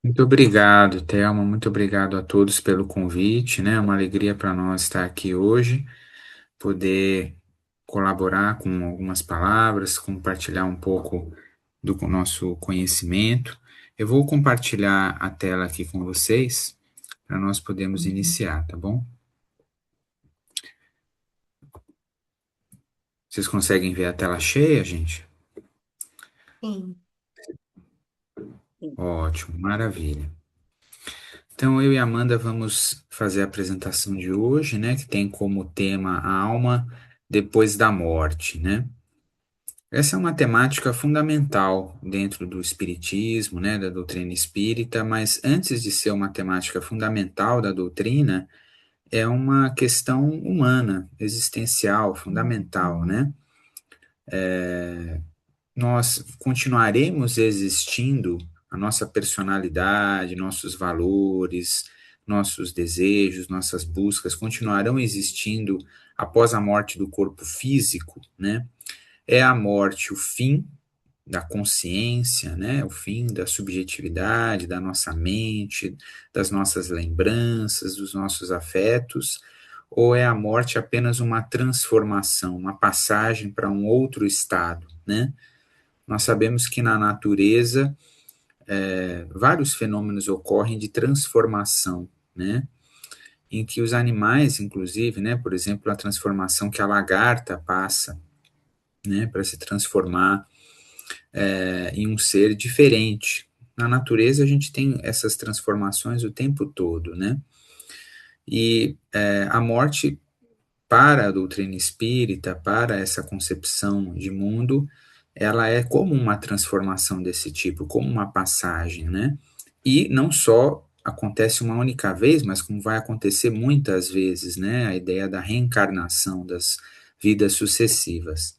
Muito obrigado, Thelma. Muito obrigado a todos pelo convite, né? É uma alegria para nós estar aqui hoje, poder colaborar com algumas palavras, compartilhar um pouco do nosso conhecimento. Eu vou compartilhar a tela aqui com vocês para nós podermos Uhum. iniciar, tá bom? Vocês conseguem ver a tela cheia, gente? Sim, sim. Ótimo, maravilha. Então, eu e a Amanda vamos fazer a apresentação de hoje, né, que tem como tema a alma depois da morte, né? Essa é uma temática fundamental dentro do espiritismo, né, da doutrina espírita, mas antes de ser uma temática fundamental da doutrina, é uma questão humana, existencial, fundamental, né? Nós continuaremos existindo, a nossa personalidade, nossos valores, nossos desejos, nossas buscas continuarão existindo após a morte do corpo físico, né? É a morte o fim da consciência, né? O fim da subjetividade, da nossa mente, das nossas lembranças, dos nossos afetos, ou é a morte apenas uma transformação, uma passagem para um outro estado, né? Nós sabemos que na natureza vários fenômenos ocorrem de transformação, né? Em que os animais, inclusive, né? Por exemplo, a transformação que a lagarta passa, né? Para se transformar em um ser diferente. Na natureza a gente tem essas transformações o tempo todo, né? E a morte para a doutrina espírita, para essa concepção de mundo, ela é como uma transformação desse tipo, como uma passagem, né? E não só acontece uma única vez, mas como vai acontecer muitas vezes, né? A ideia da reencarnação das vidas sucessivas.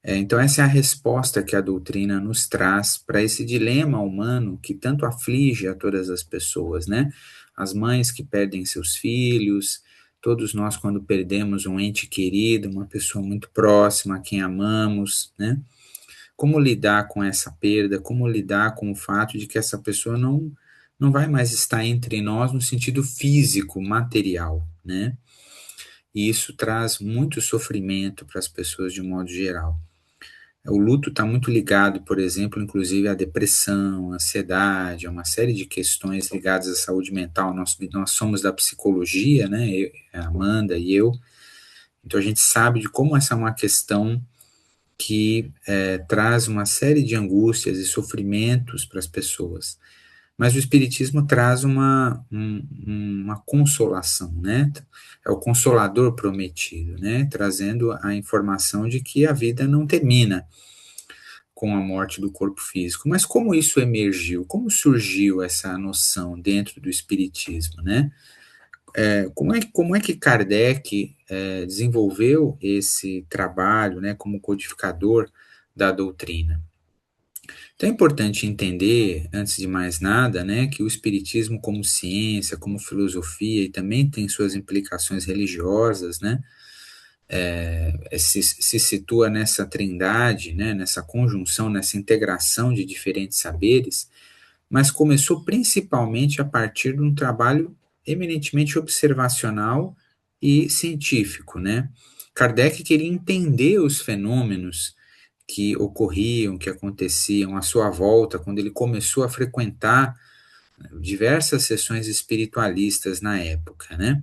Então, essa é a resposta que a doutrina nos traz para esse dilema humano que tanto aflige a todas as pessoas, né? As mães que perdem seus filhos, todos nós, quando perdemos um ente querido, uma pessoa muito próxima, a quem amamos, né? Como lidar com essa perda? Como lidar com o fato de que essa pessoa não vai mais estar entre nós no sentido físico, material, né? E isso traz muito sofrimento para as pessoas de um modo geral. O luto está muito ligado, por exemplo, inclusive à depressão, à ansiedade, a uma série de questões ligadas à saúde mental. Nós somos da psicologia, né? A Amanda e eu. Então a gente sabe de como essa é uma questão que traz uma série de angústias e sofrimentos para as pessoas. Mas o Espiritismo traz uma consolação, né? É o consolador prometido, né? Trazendo a informação de que a vida não termina com a morte do corpo físico. Mas como isso emergiu? Como surgiu essa noção dentro do Espiritismo, né? Como é que Kardec desenvolveu esse trabalho, né, como codificador da doutrina? Então é importante entender, antes de mais nada, né, que o Espiritismo como ciência, como filosofia, e também tem suas implicações religiosas, né, se situa nessa trindade, né, nessa conjunção, nessa integração de diferentes saberes, mas começou principalmente a partir de um trabalho eminentemente observacional e científico, né? Kardec queria entender os fenômenos que ocorriam, que aconteciam à sua volta, quando ele começou a frequentar diversas sessões espiritualistas na época, né?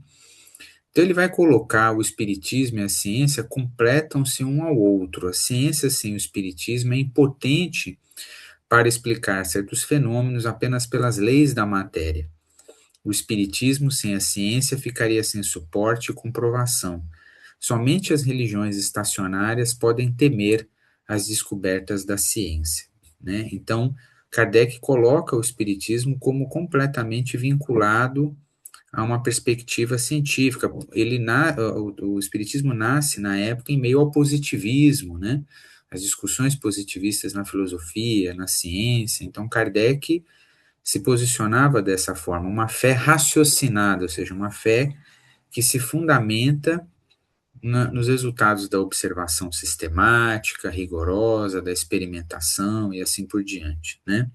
Então ele vai colocar o espiritismo e a ciência completam-se um ao outro. A ciência sem o espiritismo é impotente para explicar certos fenômenos apenas pelas leis da matéria. O espiritismo sem a ciência ficaria sem suporte e comprovação. Somente as religiões estacionárias podem temer as descobertas da ciência, né? Então, Kardec coloca o espiritismo como completamente vinculado a uma perspectiva científica. O espiritismo nasce na época em meio ao positivismo, né? As discussões positivistas na filosofia, na ciência. Então, Kardec se posicionava dessa forma, uma fé raciocinada, ou seja, uma fé que se fundamenta nos resultados da observação sistemática, rigorosa, da experimentação e assim por diante, né?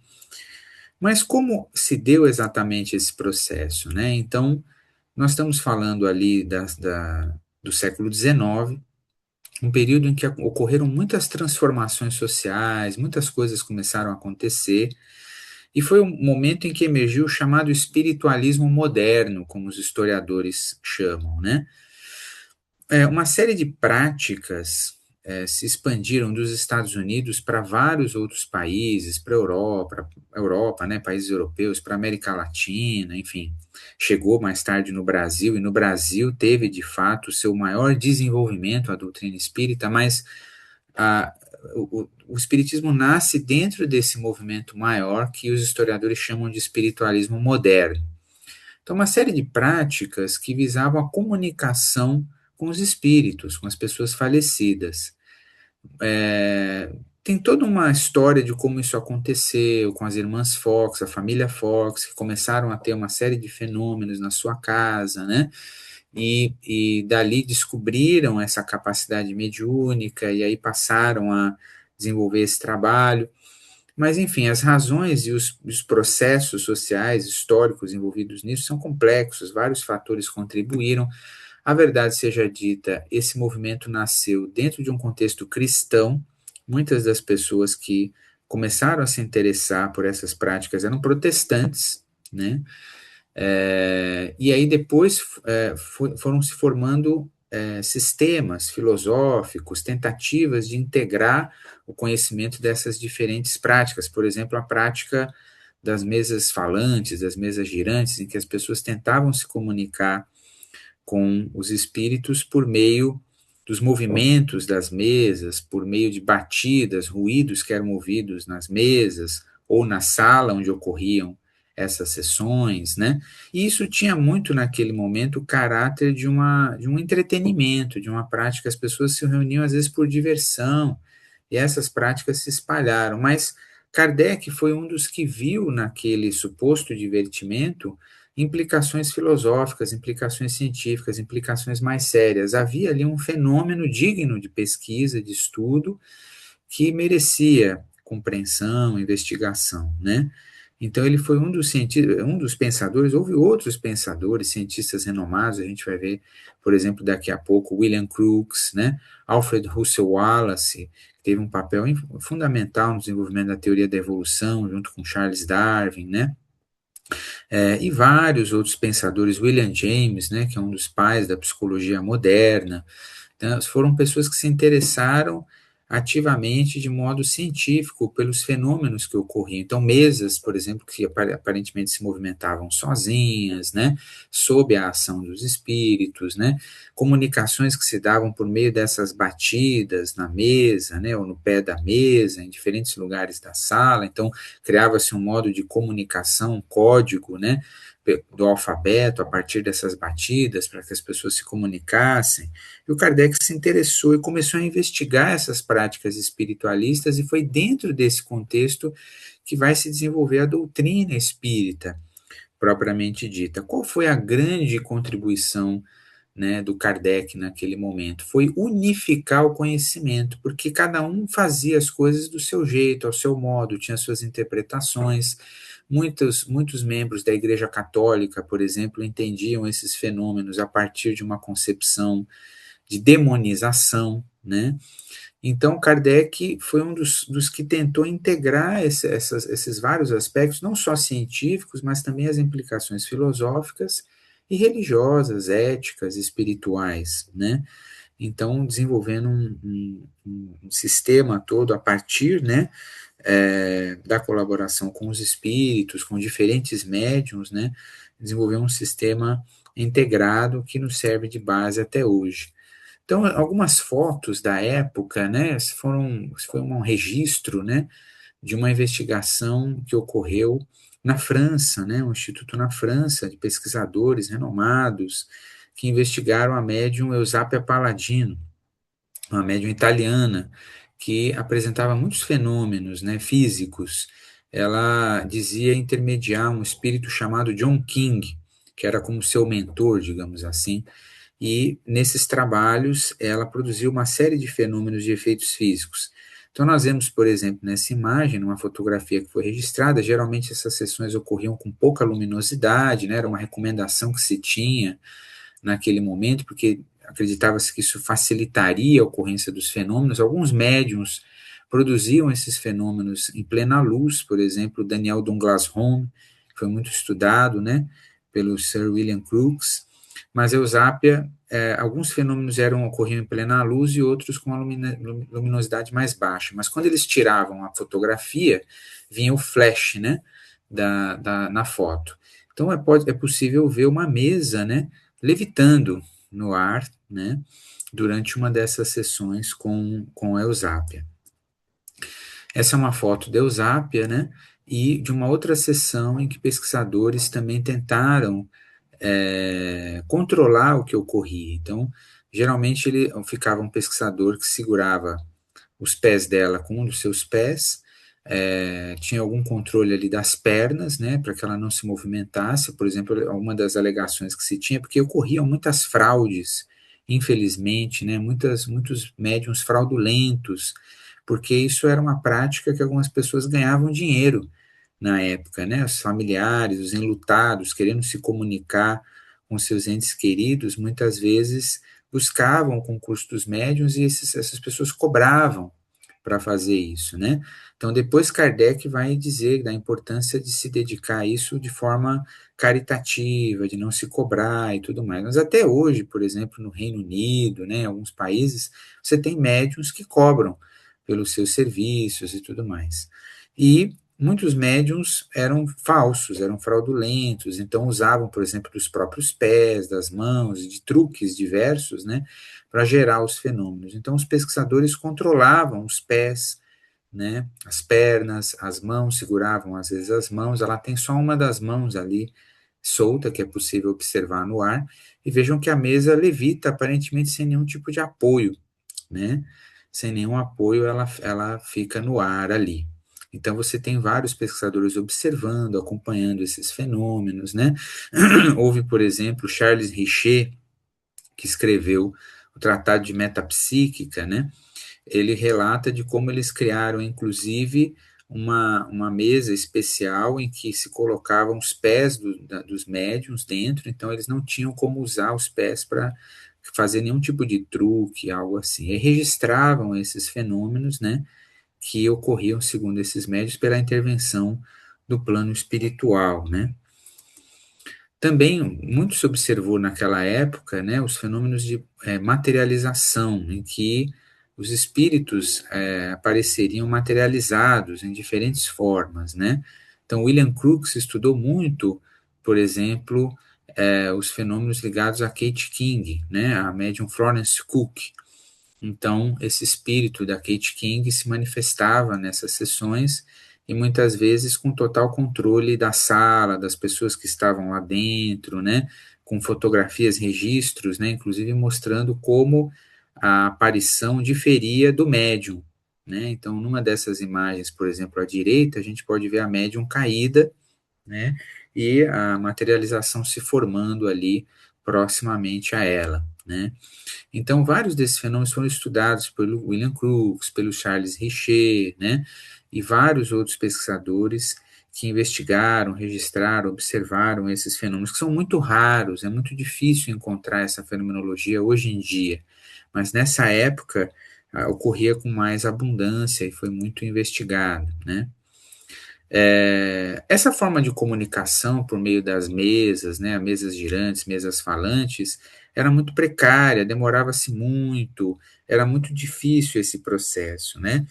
Mas como se deu exatamente esse processo, né? Então, nós estamos falando ali do século XIX, um período em que ocorreram muitas transformações sociais, muitas coisas começaram a acontecer, e foi um momento em que emergiu o chamado espiritualismo moderno, como os historiadores chamam, né? Uma série de práticas se expandiram dos Estados Unidos para vários outros países, para a Europa, né, países europeus, para a América Latina, enfim. Chegou mais tarde no Brasil, e no Brasil teve, de fato, o seu maior desenvolvimento, a doutrina espírita, mas a, o espiritismo nasce dentro desse movimento maior que os historiadores chamam de espiritualismo moderno. Então, uma série de práticas que visavam a comunicação com os espíritos, com as pessoas falecidas. Tem toda uma história de como isso aconteceu com as irmãs Fox, a família Fox, que começaram a ter uma série de fenômenos na sua casa, né? E dali descobriram essa capacidade mediúnica e aí passaram a desenvolver esse trabalho. Mas, enfim, as razões e os processos sociais, históricos envolvidos nisso são complexos, vários fatores contribuíram. A verdade seja dita, esse movimento nasceu dentro de um contexto cristão. Muitas das pessoas que começaram a se interessar por essas práticas eram protestantes, né? E aí depois foram se formando sistemas filosóficos, tentativas de integrar o conhecimento dessas diferentes práticas. Por exemplo, a prática das mesas falantes, das mesas girantes, em que as pessoas tentavam se comunicar com os espíritos por meio dos movimentos das mesas, por meio de batidas, ruídos que eram ouvidos nas mesas ou na sala onde ocorriam essas sessões, né? E isso tinha muito naquele momento o caráter de um entretenimento, de uma prática. As pessoas se reuniam às vezes por diversão, e essas práticas se espalharam. Mas Kardec foi um dos que viu naquele suposto divertimento implicações filosóficas, implicações científicas, implicações mais sérias. Havia ali um fenômeno digno de pesquisa, de estudo, que merecia compreensão, investigação, né? Então ele foi um dos cientistas, um dos pensadores. Houve outros pensadores, cientistas renomados. A gente vai ver, por exemplo, daqui a pouco, William Crookes, né? Alfred Russel Wallace, que teve um papel fundamental no desenvolvimento da teoria da evolução, junto com Charles Darwin, né? E vários outros pensadores, William James, né, que é um dos pais da psicologia moderna. Então, foram pessoas que se interessaram ativamente, de modo científico, pelos fenômenos que ocorriam. Então, mesas, por exemplo, que aparentemente se movimentavam sozinhas, né, sob a ação dos espíritos, né, comunicações que se davam por meio dessas batidas na mesa, né, ou no pé da mesa, em diferentes lugares da sala. Então, criava-se um modo de comunicação, um código, né, do alfabeto a partir dessas batidas para que as pessoas se comunicassem. E o Kardec se interessou e começou a investigar essas práticas espiritualistas, e foi dentro desse contexto que vai se desenvolver a doutrina espírita, propriamente dita. Qual foi a grande contribuição, né, do Kardec naquele momento? Foi unificar o conhecimento, porque cada um fazia as coisas do seu jeito, ao seu modo, tinha suas interpretações. Muitos membros da Igreja Católica, por exemplo, entendiam esses fenômenos a partir de uma concepção de demonização, né? Então, Kardec foi um dos que tentou integrar esses vários aspectos, não só científicos, mas também as implicações filosóficas e religiosas, éticas, espirituais, né? Então, desenvolvendo um sistema todo a partir, né, da colaboração com os espíritos, com diferentes médiums, né, desenvolver um sistema integrado que nos serve de base até hoje. Então, algumas fotos da época, né, foi um registro, né, de uma investigação que ocorreu na França, né, um instituto na França de pesquisadores renomados que investigaram a médium Eusápia Palladino, uma médium italiana que apresentava muitos fenômenos, né, físicos. Ela dizia intermediar um espírito chamado John King, que era como seu mentor, digamos assim, e nesses trabalhos ela produziu uma série de fenômenos de efeitos físicos. Então, nós vemos, por exemplo, nessa imagem, numa fotografia que foi registrada, geralmente essas sessões ocorriam com pouca luminosidade, né? Era uma recomendação que se tinha naquele momento, porque acreditava-se que isso facilitaria a ocorrência dos fenômenos. Alguns médiums produziam esses fenômenos em plena luz, por exemplo, Daniel Douglas Home, que foi muito estudado, né, pelo Sir William Crookes, mas Eusápia, alguns fenômenos ocorriam em plena luz e outros com uma luminosidade mais baixa, mas quando eles tiravam a fotografia, vinha o flash, né, na foto. Então é possível ver uma mesa, né, levitando no ar, né, durante uma dessas sessões com a Eusápia. Essa é uma foto da Eusápia, né, e de uma outra sessão em que pesquisadores também tentaram controlar o que ocorria. Então, geralmente ficava um pesquisador que segurava os pés dela com um dos seus pés, tinha algum controle ali das pernas, né, para que ela não se movimentasse. Por exemplo, uma das alegações que se tinha, porque ocorriam muitas fraudes, infelizmente, né, muitos médiums fraudulentos, porque isso era uma prática que algumas pessoas ganhavam dinheiro na época, né, os familiares, os enlutados, querendo se comunicar com seus entes queridos, muitas vezes buscavam o concurso dos médiums e essas pessoas cobravam para fazer isso, né? Então, depois Kardec vai dizer da importância de se dedicar a isso de forma caritativa, de não se cobrar e tudo mais. Mas até hoje, por exemplo, no Reino Unido, né, em alguns países, você tem médiums que cobram pelos seus serviços e tudo mais. E muitos médiums eram falsos, eram fraudulentos, então usavam, por exemplo, dos próprios pés, das mãos, de truques diversos, né, para gerar os fenômenos. Então, os pesquisadores controlavam os pés, né, as pernas, as mãos, seguravam às vezes as mãos, ela tem só uma das mãos ali solta, que é possível observar no ar, e vejam que a mesa levita aparentemente sem nenhum tipo de apoio, né, sem nenhum apoio ela fica no ar ali. Então você tem vários pesquisadores observando, acompanhando esses fenômenos, né? Houve, por exemplo, Charles Richer, que escreveu o Tratado de Metapsíquica, né? Ele relata de como eles criaram, inclusive, uma mesa especial em que se colocavam os pés dos médiums dentro, então eles não tinham como usar os pés para fazer nenhum tipo de truque, algo assim. E registravam esses fenômenos, né, que ocorriam, segundo esses médios, pela intervenção do plano espiritual, né. Também muito se observou naquela época, né, os fenômenos de materialização, em que os espíritos apareceriam materializados em diferentes formas, né. Então, William Crookes estudou muito, por exemplo, os fenômenos ligados a Kate King, né, a médium Florence Cook. Então, esse espírito da Kate King se manifestava nessas sessões e muitas vezes com total controle da sala, das pessoas que estavam lá dentro, né, com fotografias, registros, né, inclusive mostrando como a aparição diferia do médium, né. Então, numa dessas imagens, por exemplo, à direita, a gente pode ver a médium caída, né, e a materialização se formando ali proximamente a ela, né. Então, vários desses fenômenos foram estudados pelo William Crookes, pelo Charles Richer, né, e vários outros pesquisadores que investigaram, registraram, observaram esses fenômenos, que são muito raros, é muito difícil encontrar essa fenomenologia hoje em dia, mas nessa época ocorria com mais abundância e foi muito investigado, né. Essa forma de comunicação por meio das mesas, né, mesas girantes, mesas falantes, era muito precária, demorava-se muito, era muito difícil esse processo, né?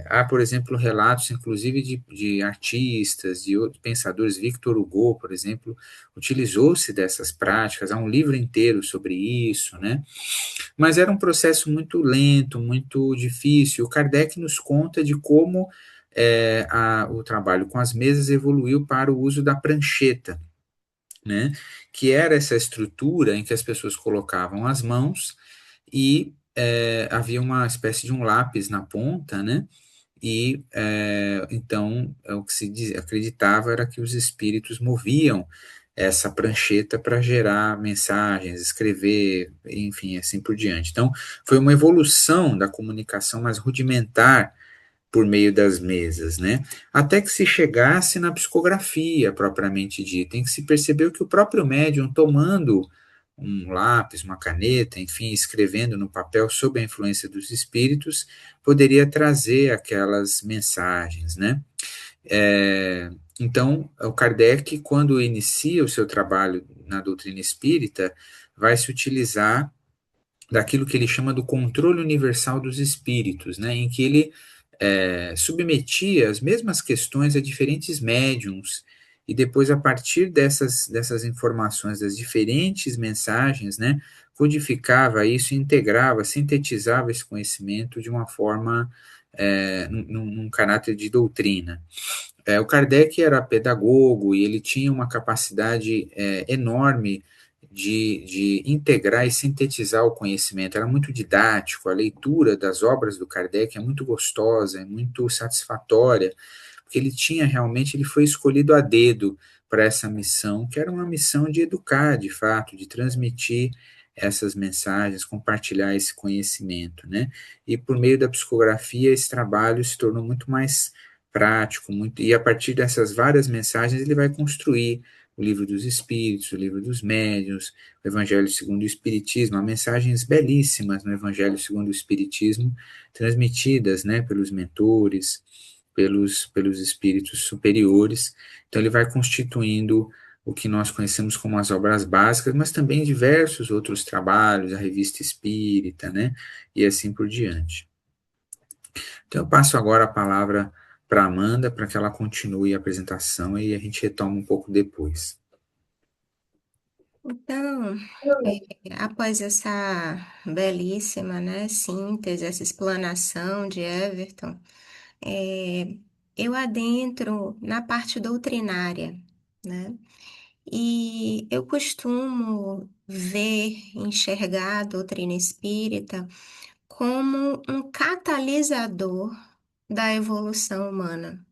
Há, por exemplo, relatos, inclusive, de artistas, de outros pensadores. Victor Hugo, por exemplo, utilizou-se dessas práticas, há um livro inteiro sobre isso, né? Mas era um processo muito lento, muito difícil. O Kardec nos conta de como o trabalho com as mesas evoluiu para o uso da prancheta, né? Que era essa estrutura em que as pessoas colocavam as mãos e havia uma espécie de um lápis na ponta, né? E então o que se acreditava era que os espíritos moviam essa prancheta para gerar mensagens, escrever, enfim, assim por diante. Então, foi uma evolução da comunicação mais rudimentar por meio das mesas, né? Até que se chegasse na psicografia propriamente dita, em que se percebeu que o próprio médium tomando um lápis, uma caneta, enfim, escrevendo no papel sob a influência dos espíritos, poderia trazer aquelas mensagens, né? É, então, o Kardec, quando inicia o seu trabalho na doutrina espírita, vai se utilizar daquilo que ele chama do controle universal dos espíritos, né, em que ele submetia as mesmas questões a diferentes médiums, e depois, a partir dessas informações, das diferentes mensagens, né, codificava isso, integrava, sintetizava esse conhecimento de uma forma, num caráter de doutrina. O Kardec era pedagogo e ele tinha uma capacidade enorme de integrar e sintetizar o conhecimento. Era muito didático, a leitura das obras do Kardec é muito gostosa, é muito satisfatória, porque ele tinha realmente, ele foi escolhido a dedo para essa missão, que era uma missão de educar, de fato, de transmitir essas mensagens, compartilhar esse conhecimento, né? E por meio da psicografia, esse trabalho se tornou muito mais prático, muito, e a partir dessas várias mensagens ele vai construir o livro dos Espíritos, o livro dos Médiuns, o Evangelho segundo o Espiritismo, há mensagens belíssimas no Evangelho segundo o Espiritismo, transmitidas, né, pelos mentores, pelos espíritos superiores. Então ele vai constituindo o que nós conhecemos como as obras básicas, mas também diversos outros trabalhos, a Revista Espírita, né, e assim por diante. Então eu passo agora a palavra para a Amanda, para que ela continue a apresentação e a gente retoma um pouco depois. Então, após essa belíssima, né, síntese, essa explanação de Everton, é, eu adentro na parte doutrinária, né? E eu costumo ver, enxergar a doutrina espírita como um catalisador da evolução humana.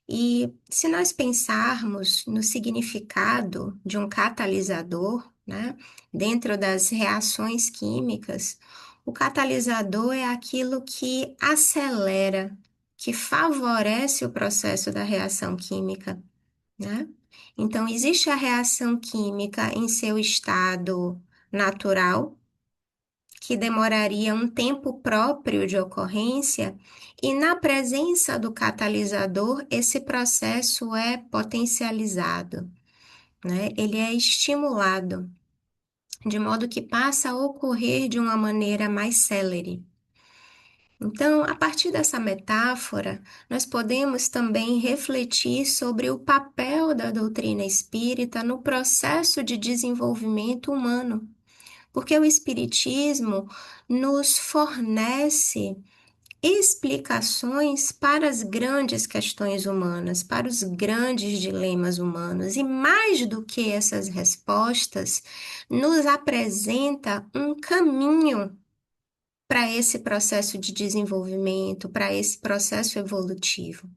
E se nós pensarmos no significado de um catalisador, né, dentro das reações químicas, o catalisador é aquilo que acelera, que favorece o processo da reação química, né? Então, existe a reação química em seu estado natural, que demoraria um tempo próprio de ocorrência, e na presença do catalisador, esse processo é potencializado, né? Ele é estimulado, de modo que passa a ocorrer de uma maneira mais célere. Então, a partir dessa metáfora, nós podemos também refletir sobre o papel da doutrina espírita no processo de desenvolvimento humano, porque o Espiritismo nos fornece explicações para as grandes questões humanas, para os grandes dilemas humanos, e mais do que essas respostas, nos apresenta um caminho para esse processo de desenvolvimento, para esse processo evolutivo.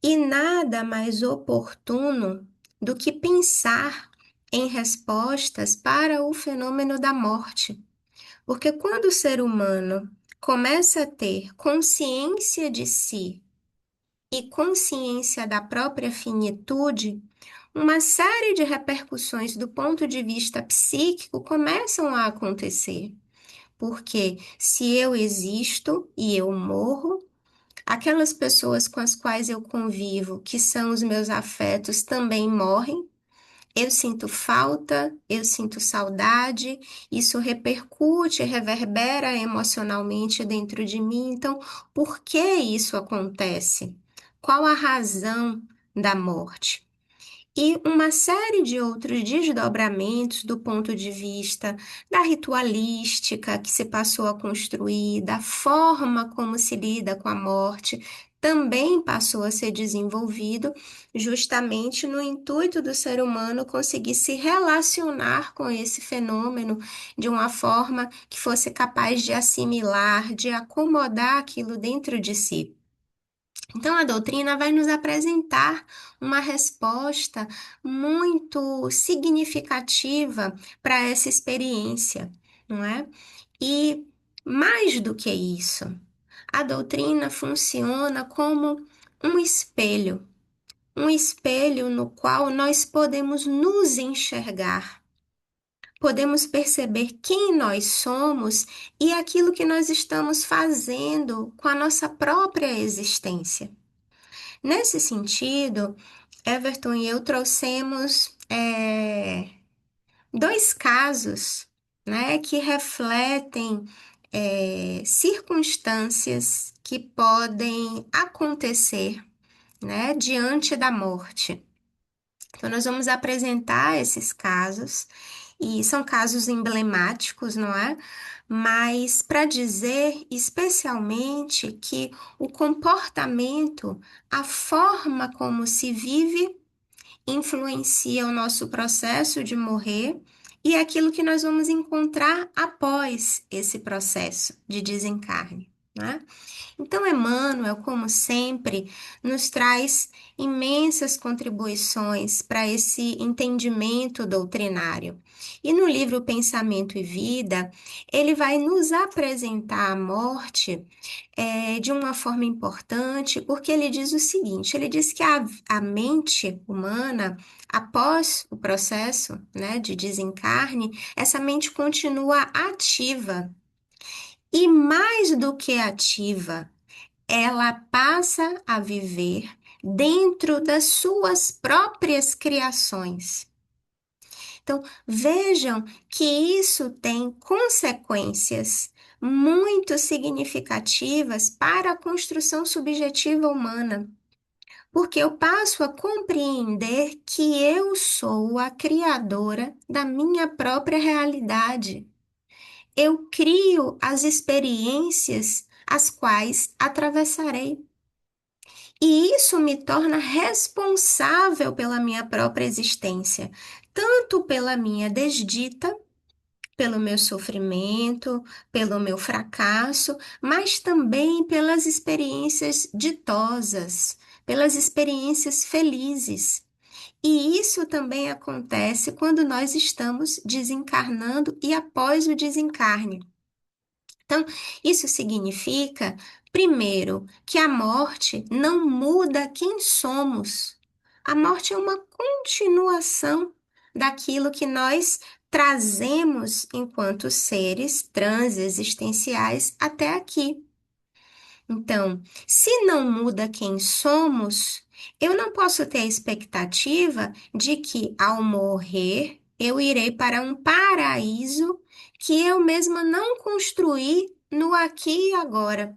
E nada mais oportuno do que pensar em respostas para o fenômeno da morte. Porque quando o ser humano começa a ter consciência de si e consciência da própria finitude, uma série de repercussões do ponto de vista psíquico começam a acontecer. Porque se eu existo e eu morro, aquelas pessoas com as quais eu convivo, que são os meus afetos, também morrem. Eu sinto falta, eu sinto saudade, isso repercute, reverbera emocionalmente dentro de mim. Então, por que isso acontece? Qual a razão da morte? E uma série de outros desdobramentos do ponto de vista da ritualística que se passou a construir, da forma como se lida com a morte, também passou a ser desenvolvido, justamente no intuito do ser humano conseguir se relacionar com esse fenômeno de uma forma que fosse capaz de assimilar, de acomodar aquilo dentro de si. Então, a doutrina vai nos apresentar uma resposta muito significativa para essa experiência, não é? E mais do que isso, a doutrina funciona como um espelho no qual nós podemos nos enxergar, podemos perceber quem nós somos e aquilo que nós estamos fazendo com a nossa própria existência. Nesse sentido, Everton e eu trouxemos dois casos, né, que refletem circunstâncias que podem acontecer, né, diante da morte. Então, nós vamos apresentar esses casos, e são casos emblemáticos, não é? Mas para dizer especialmente que o comportamento, a forma como se vive, influencia o nosso processo de morrer e é aquilo que nós vamos encontrar após esse processo de desencarne, né? Então, Emmanuel, como sempre, nos traz imensas contribuições para esse entendimento doutrinário. E no livro Pensamento e Vida, ele vai nos apresentar a morte de uma forma importante, porque ele diz o seguinte: ele diz que a mente humana, após o processo, né, de desencarne, essa mente continua ativa. E mais do que ativa, ela passa a viver dentro das suas próprias criações. Então, vejam que isso tem consequências muito significativas para a construção subjetiva humana, porque eu passo a compreender que eu sou a criadora da minha própria realidade. Eu crio as experiências as quais atravessarei. E isso me torna responsável pela minha própria existência, tanto pela minha desdita, pelo meu sofrimento, pelo meu fracasso, mas também pelas experiências ditosas, pelas experiências felizes. E isso também acontece quando nós estamos desencarnando e após o desencarne. Então, isso significa, primeiro, que a morte não muda quem somos. A morte é uma continuação daquilo que nós trazemos enquanto seres transexistenciais até aqui. Então, se não muda quem somos, eu não posso ter a expectativa de que, ao morrer, eu irei para um paraíso que eu mesma não construí no aqui e agora.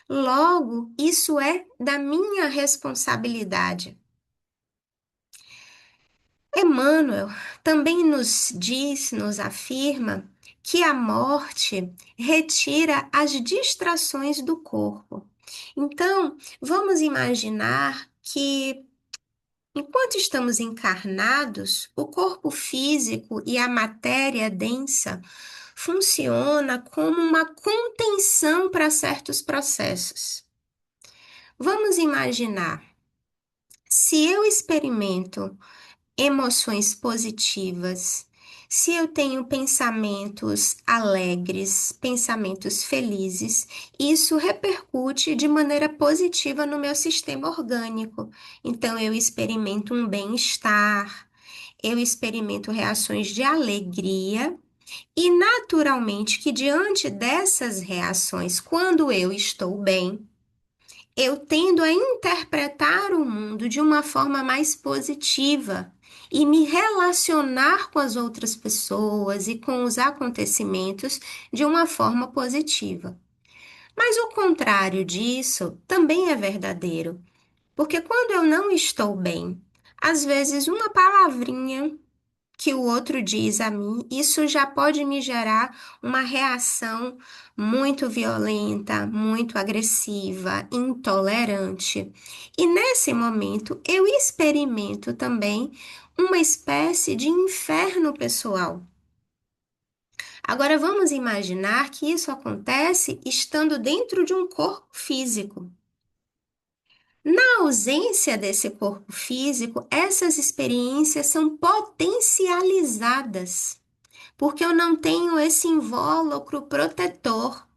Logo, isso é da minha responsabilidade. Emmanuel também nos diz, nos afirma, que a morte retira as distrações do corpo. Então, vamos imaginar que, enquanto estamos encarnados, o corpo físico e a matéria densa funciona como uma contenção para certos processos. Vamos imaginar, se eu experimento emoções positivas, se eu tenho pensamentos alegres, pensamentos felizes, isso repercute de maneira positiva no meu sistema orgânico. Então, eu experimento um bem-estar, eu experimento reações de alegria. E naturalmente que diante dessas reações, quando eu estou bem, eu tendo a interpretar o mundo de uma forma mais positiva e me relacionar com as outras pessoas e com os acontecimentos de uma forma positiva. Mas o contrário disso também é verdadeiro, porque quando eu não estou bem, às vezes uma palavrinha que o outro diz a mim, isso já pode me gerar uma reação muito violenta, muito agressiva, intolerante. E nesse momento eu experimento também uma espécie de inferno pessoal. Agora vamos imaginar que isso acontece estando dentro de um corpo físico. Na ausência desse corpo físico, essas experiências são potencializadas, porque eu não tenho esse invólucro protetor.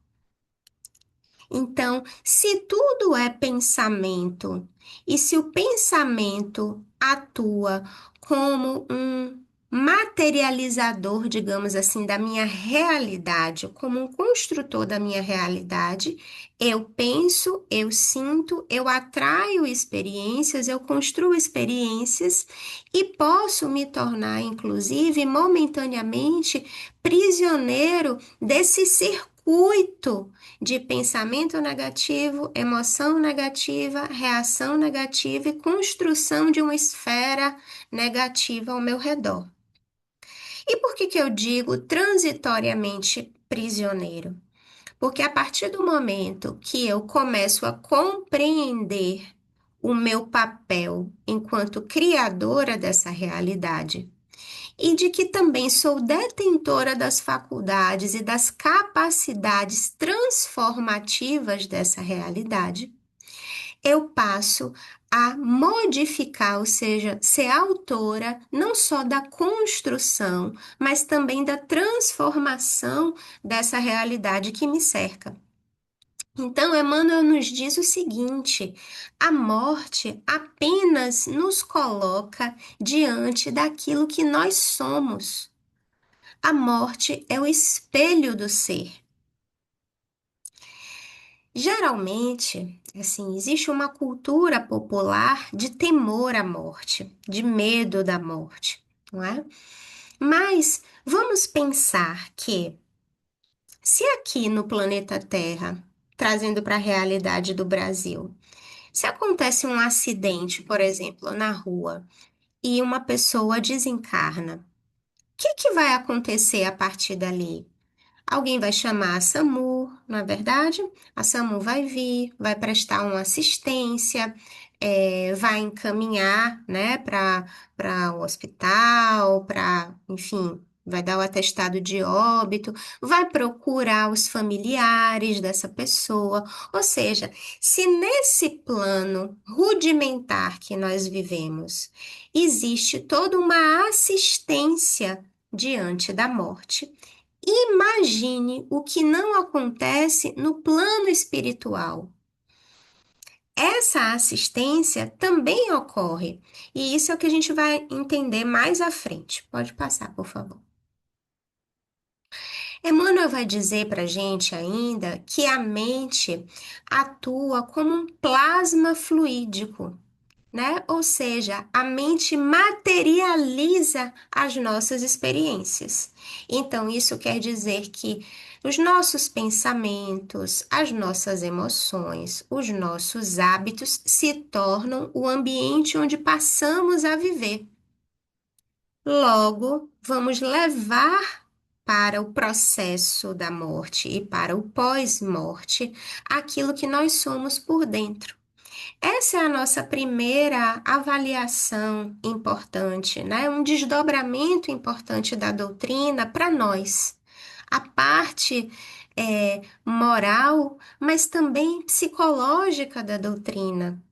Então, se tudo é pensamento, e se o pensamento atua como um materializador, digamos assim, da minha realidade, como um construtor da minha realidade, eu penso, eu sinto, eu atraio experiências, eu construo experiências e posso me tornar, inclusive, momentaneamente, prisioneiro desse circuito de pensamento negativo, emoção negativa, reação negativa e construção de uma esfera negativa ao meu redor. E por que que eu digo transitoriamente prisioneiro? Porque a partir do momento que eu começo a compreender o meu papel enquanto criadora dessa realidade, e de que também sou detentora das faculdades e das capacidades transformativas dessa realidade, eu passo a modificar, ou seja, ser autora não só da construção, mas também da transformação dessa realidade que me cerca. Então, Emmanuel nos diz o seguinte: a morte apenas nos coloca diante daquilo que nós somos. A morte é o espelho do ser. Geralmente, assim, existe uma cultura popular de temor à morte, de medo da morte, não é? Mas vamos pensar que se aqui no planeta Terra, trazendo para a realidade do Brasil, se acontece um acidente, por exemplo, na rua, e uma pessoa desencarna, o que que vai acontecer a partir dali? Alguém vai chamar a SAMU, não é verdade? A SAMU vai vir, vai prestar uma assistência, vai encaminhar, né, para o hospital, enfim, vai dar o atestado de óbito, vai procurar os familiares dessa pessoa. Ou seja, se nesse plano rudimentar que nós vivemos, existe toda uma assistência diante da morte. Imagine o que não acontece no plano espiritual. Essa assistência também ocorre, e isso é o que a gente vai entender mais à frente. Pode passar, por favor. Emmanuel vai dizer para a gente ainda que a mente atua como um plasma fluídico, né? Ou seja, a mente materializa as nossas experiências. Então, isso quer dizer que os nossos pensamentos, as nossas emoções, os nossos hábitos se tornam o ambiente onde passamos a viver. Logo, vamos levar para o processo da morte e para o pós-morte aquilo que nós somos por dentro. Essa é a nossa primeira avaliação importante, né? Um desdobramento importante da doutrina para nós. A parte moral, mas também psicológica da doutrina,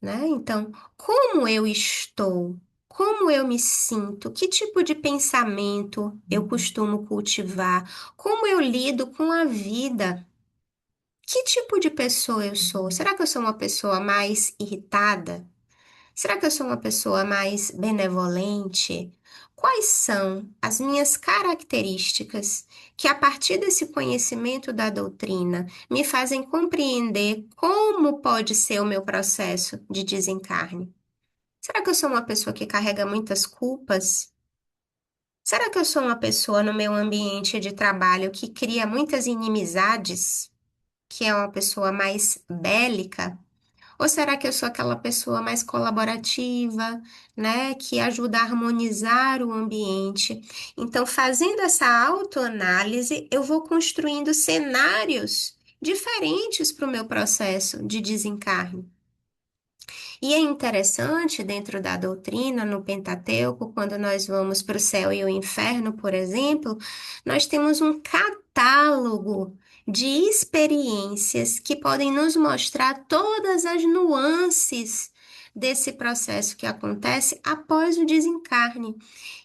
né? Então, como eu estou? Como eu me sinto? Que tipo de pensamento eu costumo cultivar? Como eu lido com a vida? Que tipo de pessoa eu sou? Será que eu sou uma pessoa mais irritada? Será que eu sou uma pessoa mais benevolente? Quais são as minhas características que, a partir desse conhecimento da doutrina, me fazem compreender como pode ser o meu processo de desencarne? Será que eu sou uma pessoa que carrega muitas culpas? Será que eu sou uma pessoa no meu ambiente de trabalho que cria muitas inimizades? Que é uma pessoa mais bélica? Ou será que eu sou aquela pessoa mais colaborativa, né, que ajuda a harmonizar o ambiente? Então, fazendo essa autoanálise, eu vou construindo cenários diferentes para o meu processo de desencarne. E é interessante, dentro da doutrina, no Pentateuco, quando nós vamos para o céu e o inferno, por exemplo, nós temos um catálogo de experiências que podem nos mostrar todas as nuances desse processo que acontece após o desencarne.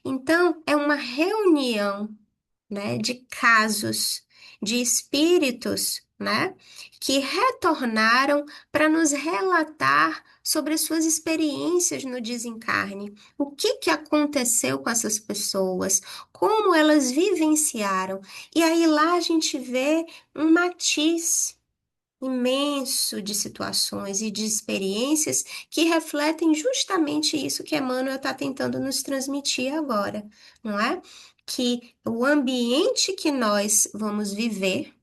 Então, é uma reunião, né, de casos, de espíritos, né, que retornaram para nos relatar sobre as suas experiências no desencarne. O que que aconteceu com essas pessoas? Como elas vivenciaram? E aí lá a gente vê um matiz imenso de situações e de experiências que refletem justamente isso que Emmanuel está tentando nos transmitir agora, não é? Que o ambiente que nós vamos viver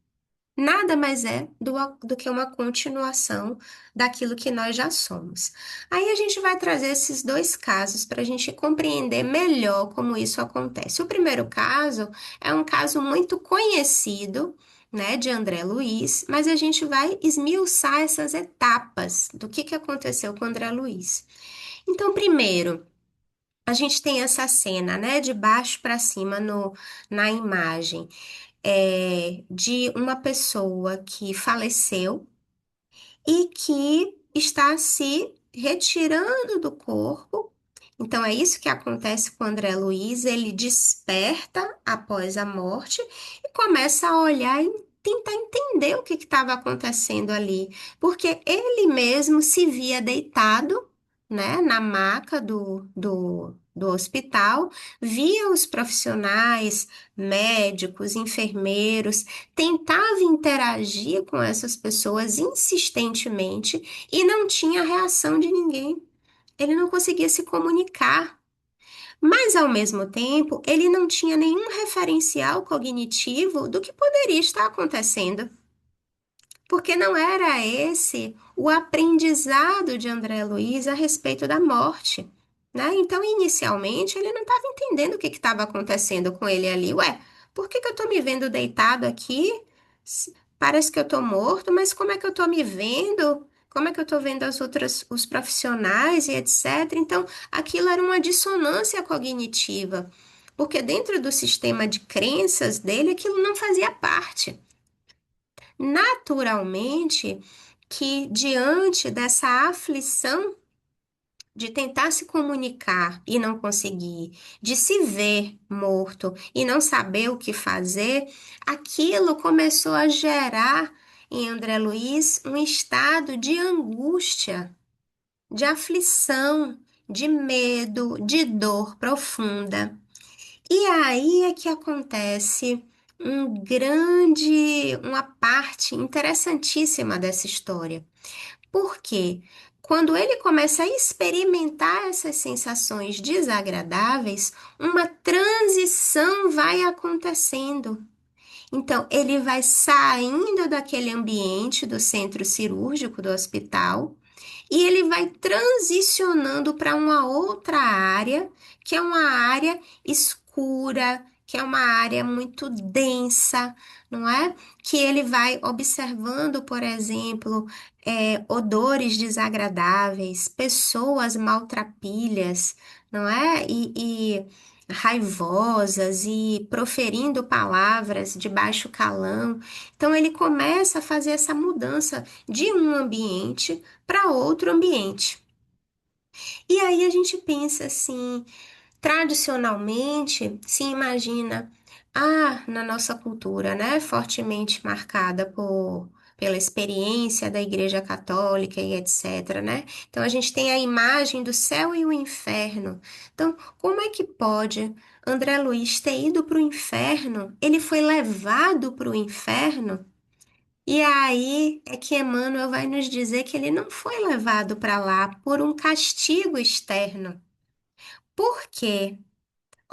nada mais é do que uma continuação daquilo que nós já somos. Aí a gente vai trazer esses dois casos para a gente compreender melhor como isso acontece. O primeiro caso é um caso muito conhecido, né, de André Luiz, mas a gente vai esmiuçar essas etapas do que aconteceu com André Luiz. Então, primeiro, a gente tem essa cena, né, de baixo para cima na imagem de uma pessoa que faleceu e que está se retirando do corpo. Então, é isso que acontece com André Luiz. Ele desperta após a morte e começa a olhar e tentar entender o que estava acontecendo ali, porque ele mesmo se via deitado, né, na maca do hospital, via os profissionais, médicos, enfermeiros, tentava interagir com essas pessoas insistentemente e não tinha reação de ninguém. Ele não conseguia se comunicar. Mas, ao mesmo tempo, ele não tinha nenhum referencial cognitivo do que poderia estar acontecendo, porque não era esse o aprendizado de André Luiz a respeito da morte, né? Então, inicialmente, ele não estava entendendo o que estava acontecendo com ele ali. Ué, por que que eu estou me vendo deitado aqui? Parece que eu estou morto, mas como é que eu estou me vendo? Como é que eu estou vendo os profissionais e etc. Então, aquilo era uma dissonância cognitiva, porque dentro do sistema de crenças dele, aquilo não fazia parte. Naturalmente, que diante dessa aflição de tentar se comunicar e não conseguir, de se ver morto e não saber o que fazer, aquilo começou a gerar em André Luiz um estado de angústia, de aflição, de medo, de dor profunda. E aí é que acontece uma parte interessantíssima dessa história. Por quê? Quando ele começa a experimentar essas sensações desagradáveis, uma transição vai acontecendo. Então, ele vai saindo daquele ambiente do centro cirúrgico do hospital e ele vai transicionando para uma outra área, que é uma área escura, que é uma área muito densa, não é? Que ele vai observando, por exemplo, odores desagradáveis, pessoas maltrapilhas, não é? E raivosas e proferindo palavras de baixo calão. Então ele começa a fazer essa mudança de um ambiente para outro ambiente. E aí a gente pensa assim, tradicionalmente se imagina, na nossa cultura, né, fortemente marcada pela experiência da Igreja Católica e etc, né? Então a gente tem a imagem do céu e o inferno. Então, como é que pode André Luiz ter ido para o inferno? Ele foi levado para o inferno? E aí é que Emmanuel vai nos dizer que ele não foi levado para lá por um castigo externo. Por quê?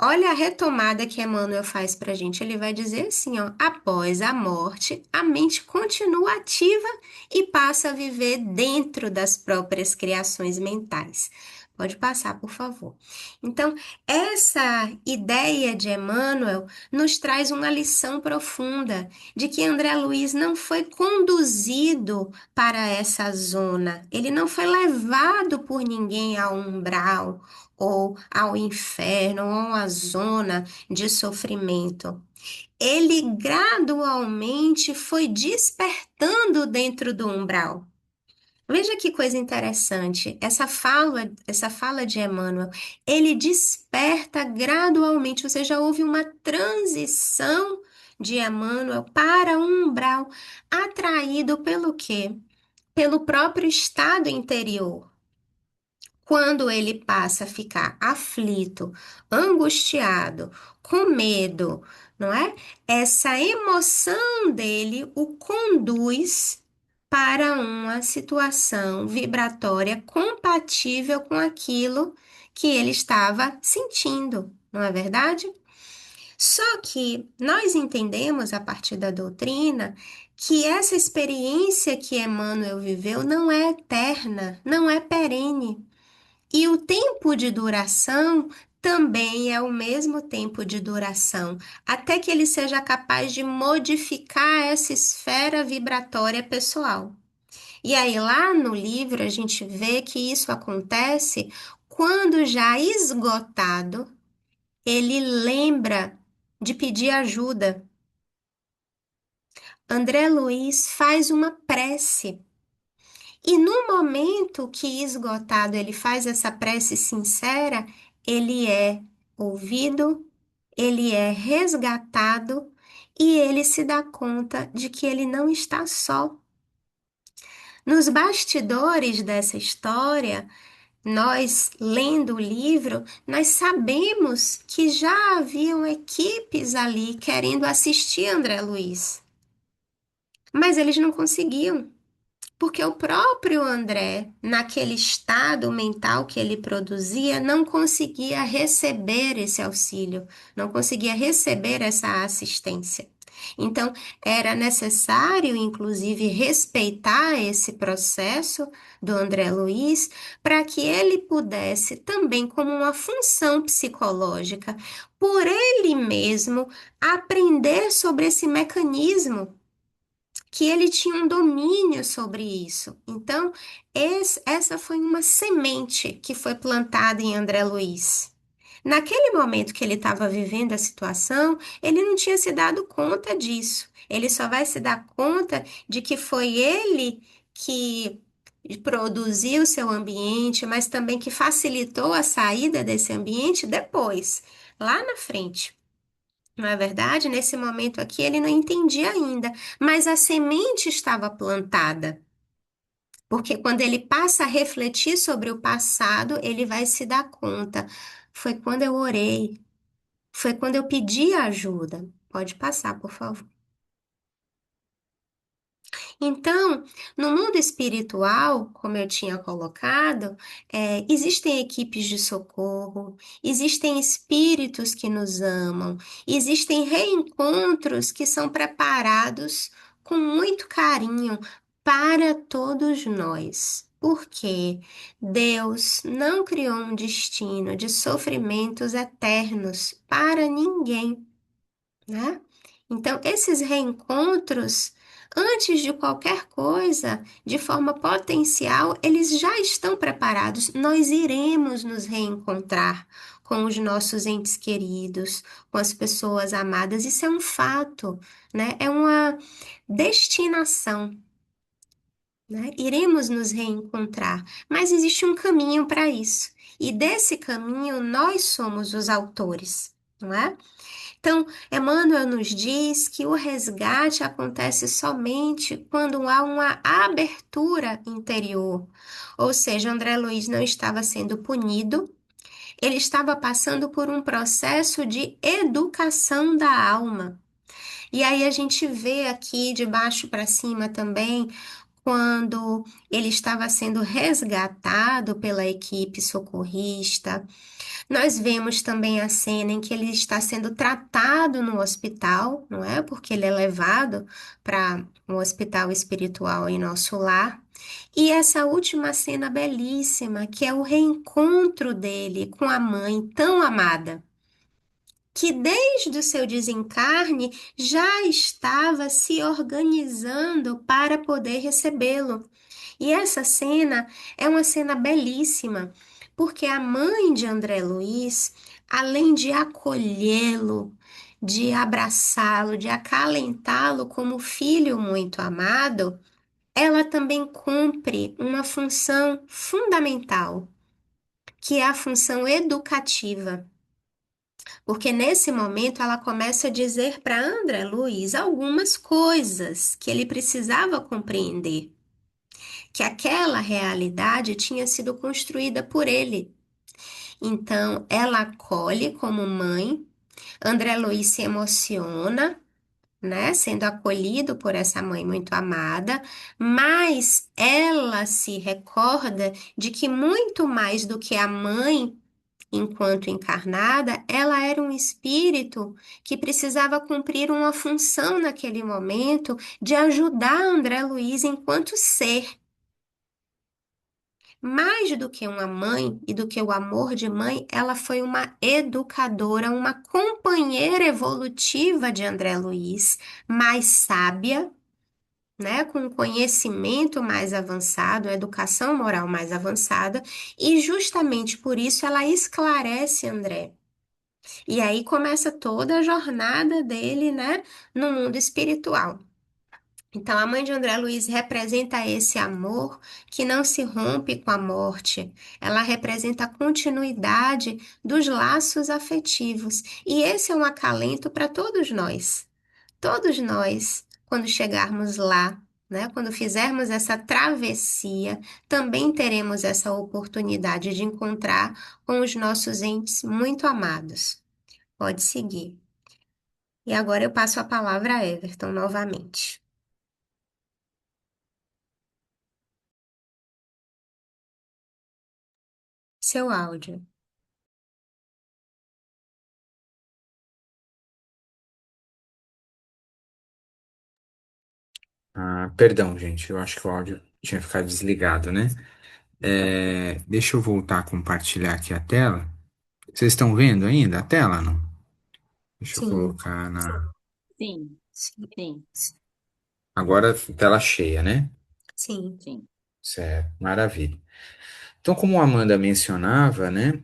Olha a retomada que Emmanuel faz para a gente. Ele vai dizer assim, ó, após a morte, a mente continua ativa e passa a viver dentro das próprias criações mentais. Pode passar, por favor. Então, essa ideia de Emmanuel nos traz uma lição profunda de que André Luiz não foi conduzido para essa zona, ele não foi levado por ninguém ao umbral ou ao inferno, ou a uma zona de sofrimento. ele gradualmente foi despertando dentro do umbral. Veja que coisa interessante. Essa fala de Emmanuel, ele desperta gradualmente. Você já houve uma transição de Emmanuel para um umbral, atraído pelo quê? Pelo próprio estado interior. Quando ele passa a ficar aflito, angustiado, com medo, não é? Essa emoção dele o conduz para uma situação vibratória compatível com aquilo que ele estava sentindo, não é verdade? Só que nós entendemos a partir da doutrina que essa experiência que Emmanuel viveu não é eterna, não é perene. E o tempo de duração também é o mesmo tempo de duração, até que ele seja capaz de modificar essa esfera vibratória pessoal. E aí, lá no livro, a gente vê que isso acontece quando, já esgotado, ele lembra de pedir ajuda. André Luiz faz uma prece. E no momento que esgotado ele faz essa prece sincera, ele é ouvido, ele é resgatado e ele se dá conta de que ele não está só. Nos bastidores dessa história, nós, lendo o livro, nós sabemos que já haviam equipes ali querendo assistir André Luiz, mas eles não conseguiam. Porque o próprio André, naquele estado mental que ele produzia, não conseguia receber esse auxílio, não conseguia receber essa assistência. Então, era necessário, inclusive, respeitar esse processo do André Luiz, para que ele pudesse, também como uma função psicológica, por ele mesmo, aprender sobre esse mecanismo que ele tinha um domínio sobre isso. Então, essa foi uma semente que foi plantada em André Luiz. Naquele momento que ele estava vivendo a situação, ele não tinha se dado conta disso. Ele só vai se dar conta de que foi ele que produziu o seu ambiente, mas também que facilitou a saída desse ambiente depois, lá na frente. Não é verdade? Nesse momento aqui ele não entendia ainda, mas a semente estava plantada. Porque quando ele passa a refletir sobre o passado, ele vai se dar conta. Foi quando eu orei, foi quando eu pedi ajuda. Pode passar, por favor. Então, no mundo espiritual, como eu tinha colocado, existem equipes de socorro, existem espíritos que nos amam, existem reencontros que são preparados com muito carinho para todos nós. Porque Deus não criou um destino de sofrimentos eternos para ninguém, né? Então, esses reencontros, antes de qualquer coisa, de forma potencial, eles já estão preparados. Nós iremos nos reencontrar com os nossos entes queridos, com as pessoas amadas. Isso é um fato, né? É uma destinação, né? Iremos nos reencontrar, mas existe um caminho para isso. E desse caminho nós somos os autores, não é? Então, Emmanuel nos diz que o resgate acontece somente quando há uma abertura interior. Ou seja, André Luiz não estava sendo punido, ele estava passando por um processo de educação da alma. E aí a gente vê aqui de baixo para cima também, quando ele estava sendo resgatado pela equipe socorrista. Nós vemos também a cena em que ele está sendo tratado no hospital, não é? Porque ele é levado para um hospital espiritual em nosso lar. E essa última cena belíssima, que é o reencontro dele com a mãe tão amada, que desde o seu desencarne já estava se organizando para poder recebê-lo. E essa cena é uma cena belíssima, porque a mãe de André Luiz, além de acolhê-lo, de abraçá-lo, de acalentá-lo como filho muito amado, ela também cumpre uma função fundamental, que é a função educativa. Porque nesse momento ela começa a dizer para André Luiz algumas coisas que ele precisava compreender, que aquela realidade tinha sido construída por ele. Então ela acolhe como mãe, André Luiz se emociona, né, sendo acolhido por essa mãe muito amada, mas ela se recorda de que muito mais do que a mãe enquanto encarnada, ela era um espírito que precisava cumprir uma função naquele momento de ajudar André Luiz enquanto ser. Mais do que uma mãe e do que o amor de mãe, ela foi uma educadora, uma companheira evolutiva de André Luiz, mais sábia, né, com conhecimento mais avançado, educação moral mais avançada, e justamente por isso ela esclarece André. E aí começa toda a jornada dele, né, no mundo espiritual. Então, a mãe de André Luiz representa esse amor que não se rompe com a morte. Ela representa a continuidade dos laços afetivos. E esse é um acalento para todos nós. Todos nós, quando chegarmos lá, né, quando fizermos essa travessia, também teremos essa oportunidade de encontrar com os nossos entes muito amados. Pode seguir. E agora eu passo a palavra a Everton novamente. Seu áudio. Ah, perdão, gente, eu acho que o áudio tinha ficado desligado, né? Deixa eu voltar a compartilhar aqui a tela. Vocês estão vendo ainda a tela, não? Deixa eu Sim, colocar na. Sim, sim, sim, Agora, tela cheia, né? sim, sim. Certo, maravilha. Então, como a Amanda mencionava, né?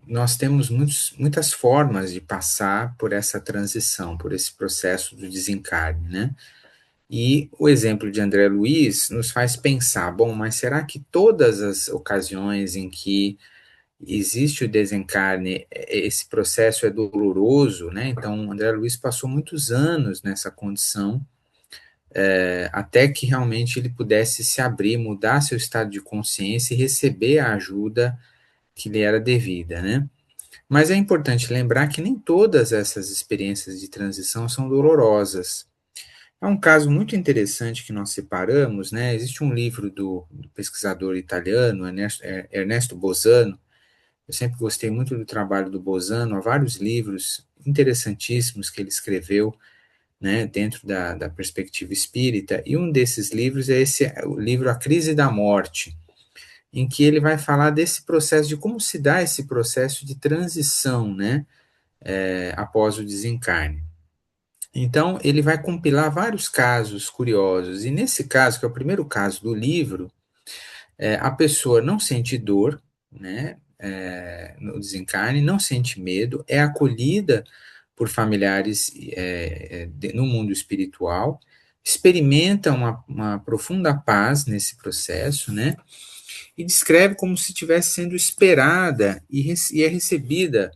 Nós temos muitas formas de passar por essa transição, por esse processo do desencarne, né? E o exemplo de André Luiz nos faz pensar, bom, mas será que todas as ocasiões em que existe o desencarne, esse processo é doloroso, né? Então, André Luiz passou muitos anos nessa condição, até que realmente ele pudesse se abrir, mudar seu estado de consciência e receber a ajuda que lhe era devida, né? Mas é importante lembrar que nem todas essas experiências de transição são dolorosas. É um caso muito interessante que nós separamos, né? Existe um livro do pesquisador italiano, Ernesto Bosano. Eu sempre gostei muito do trabalho do Bosano, há vários livros interessantíssimos que ele escreveu, né, dentro da perspectiva espírita, e um desses livros é o livro A Crise da Morte, em que ele vai falar desse processo, de como se dá esse processo de transição, né, após o desencarne. Então, ele vai compilar vários casos curiosos, e nesse caso, que é o primeiro caso do livro, a pessoa não sente dor, né, no desencarne, não sente medo, é acolhida por familiares no mundo espiritual, experimenta uma profunda paz nesse processo, né, e descreve como se estivesse sendo esperada e é recebida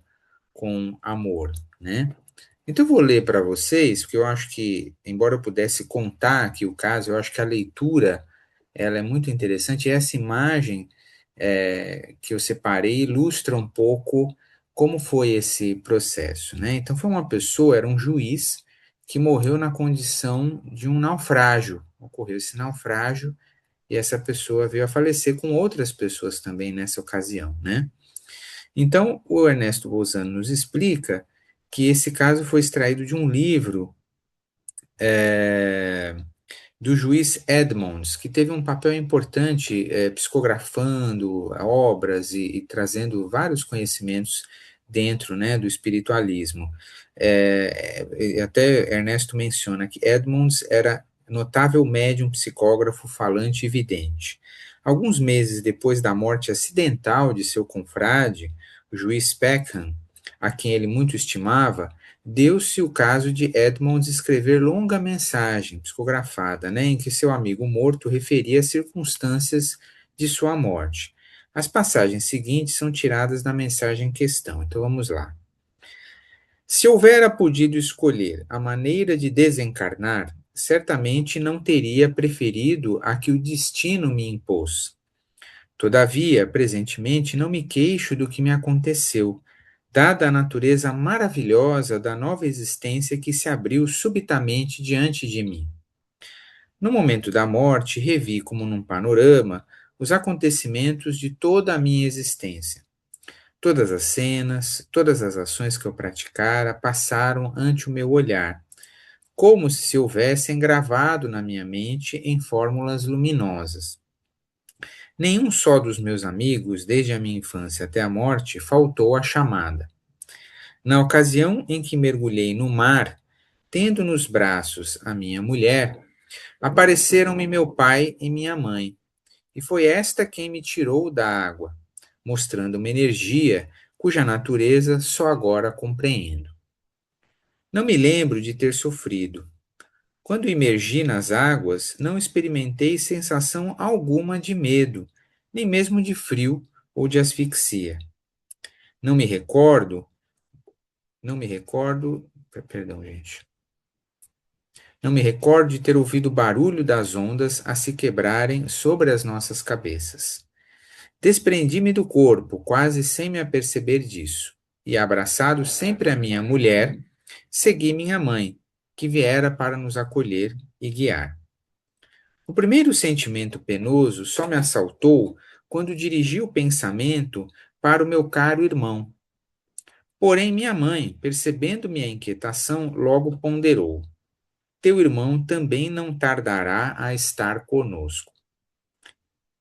com amor, né. Então eu vou ler para vocês, porque eu acho que, embora eu pudesse contar aqui o caso, eu acho que a leitura ela é muito interessante. E essa imagem que eu separei ilustra um pouco como foi esse processo, né? Então foi uma pessoa, era um juiz que morreu na condição de um naufrágio. Ocorreu esse naufrágio e essa pessoa veio a falecer com outras pessoas também nessa ocasião, né? Então, o Ernesto Bolzano nos explica que esse caso foi extraído de um livro é, do juiz Edmonds, que teve um papel importante psicografando obras e trazendo vários conhecimentos dentro, né, do espiritualismo. Até Ernesto menciona que Edmonds era notável médium, psicógrafo, falante e vidente. Alguns meses depois da morte acidental de seu confrade, o juiz Peckham, a quem ele muito estimava, deu-se o caso de Edmond escrever longa mensagem psicografada, né, em que seu amigo morto referia as circunstâncias de sua morte. As passagens seguintes são tiradas da mensagem em questão, então vamos lá. Se houvera podido escolher a maneira de desencarnar, certamente não teria preferido a que o destino me impôs. Todavia, presentemente, não me queixo do que me aconteceu, dada a natureza maravilhosa da nova existência que se abriu subitamente diante de mim. No momento da morte, revi como num panorama os acontecimentos de toda a minha existência. Todas as cenas, todas as ações que eu praticara passaram ante o meu olhar, como se houvessem gravado na minha mente em fórmulas luminosas. Nenhum só dos meus amigos, desde a minha infância até a morte, faltou à chamada. Na ocasião em que mergulhei no mar, tendo nos braços a minha mulher, apareceram-me meu pai e minha mãe, e foi esta quem me tirou da água, mostrando uma energia cuja natureza só agora compreendo. Não me lembro de ter sofrido. Quando imergi nas águas, não experimentei sensação alguma de medo, nem mesmo de frio ou de asfixia. Não me recordo, não me recordo, perdão, gente. Não me recordo de ter ouvido o barulho das ondas a se quebrarem sobre as nossas cabeças. Desprendi-me do corpo, quase sem me aperceber disso, e abraçado sempre a minha mulher, segui minha mãe, que viera para nos acolher e guiar. O primeiro sentimento penoso só me assaltou quando dirigi o pensamento para o meu caro irmão. Porém, minha mãe, percebendo minha inquietação, logo ponderou: teu irmão também não tardará a estar conosco.